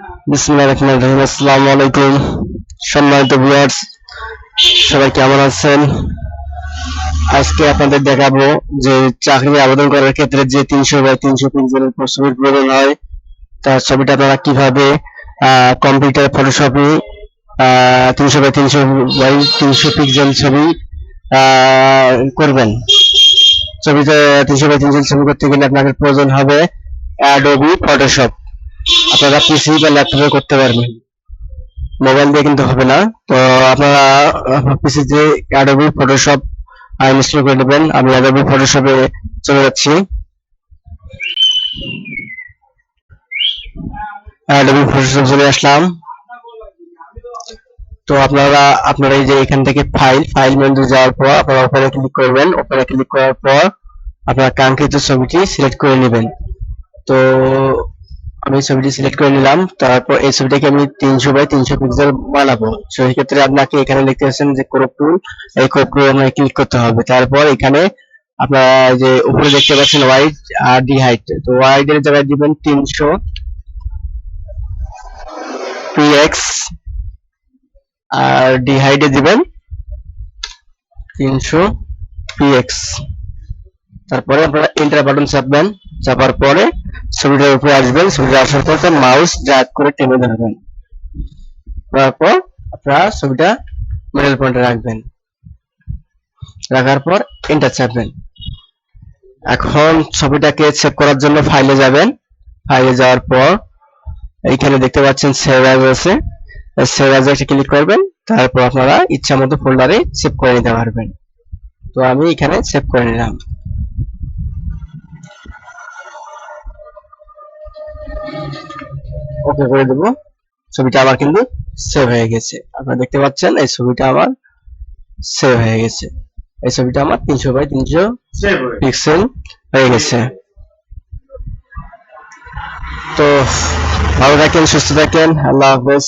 বিসমিল্লাহির রহমানির রহিম। আসসালামু আলাইকুম সম্মানিত ভিউয়ার্স, সবাই কেমন আছেন? আজকে আপনাদের দেখাবো যে চাকরি আবেদন করার ক্ষেত্রে যে 300 বাই 300 পিক্সেলের ছবির প্রয়োজন হয়, তার ছবিটা আপনারা কিভাবে কম্পিউটার ফটোশপে 300 বাই 300 পিক্সেল ছবি করবেন। ছবিতে 300 বাই 300 ছবি করতে গেলে আপনাদের প্রয়োজন হবে অ্যাডোবি ফটোশপ। আপনারা পিসি বা ল্যাপটপে করতে পারবেন, মোবাইল দিয়ে কিন্তু হবে না। তো আপনারা পিসিতে অ্যাডোবি ফটোশপ ইনস্টল করে নেবেন। আমি অ্যাডোবি ফটোশপে চলে যাচ্ছি। অ্যাডোবি ফটোশপ চলে আসলাম। তো আপনারা এই যে এখান থেকে ফাইল মেনু যাওয়ার পর আপনারা ওপেনে ক্লিক করবেন। ওপেনে ক্লিক করার পর আপনারা কাঙ্ক্ষিত ছবিটি সিলেক্ট করে নেবেন। তো আমি ছবিটি সিলেক্ট করে নিলাম। তারপর এই ছবিটাকে আমি 300 বাই 300 পিক্সেল বানাবো। সেই ক্ষেত্রে আপনাকে এখানে দেখতে পাচ্ছেন যে ক্রপ টুল, এই ক্রপ টুল আপনাকে ক্লিক করতে হবে। তারপর এখানে আপনারা যে উপরে দেখতে পাচ্ছেন ওয়াইড আর ডি হাইট, তো ওয়াইড এর জায়গায় দিবেন 300 px আর ডি হাইটে দিবেন 300 px। তারপরে আপনারা এন্টার বাটন চাপবেন। চাপার পরে ছবিটার উপরে আসবেন। ছবিটা আসার পর মাউস ড্র্যাগ করে টেনে ধরবেন। তারপর আপনারা ছবিটা মিডল পয়েন্টে রাখবেন। রাখার পর এন্টার চাপবেন। এখন ছবিটাকে সেভ করার জন্য ফাইলে যাবেন। ফাইলে যাওয়ার পর এইখানে দেখতে পাচ্ছেন সেভ অ্যাজ আছে, সেভ অ্যাজ এ ক্লিক করবেন। তারপর আপনারা ইচ্ছা মতো ফোল্ডারে সেভ করে নিতে পারবেন। তো আমি এখানে সেভ করে নিলাম। ওকে করে দেব। ছবিটা আবার কিন্তু সেভ হয়ে গেছে। আপনারা দেখতে পাচ্ছেন এই ছবিটা আবার সেভ হয়ে গেছে। এই ছবিটা আমার 300 বাই 300 পিক্সেল হয়ে গেছে। তো ভালো থাকেন, সুস্থ থাকেন, আল্লাহ হাফেজ।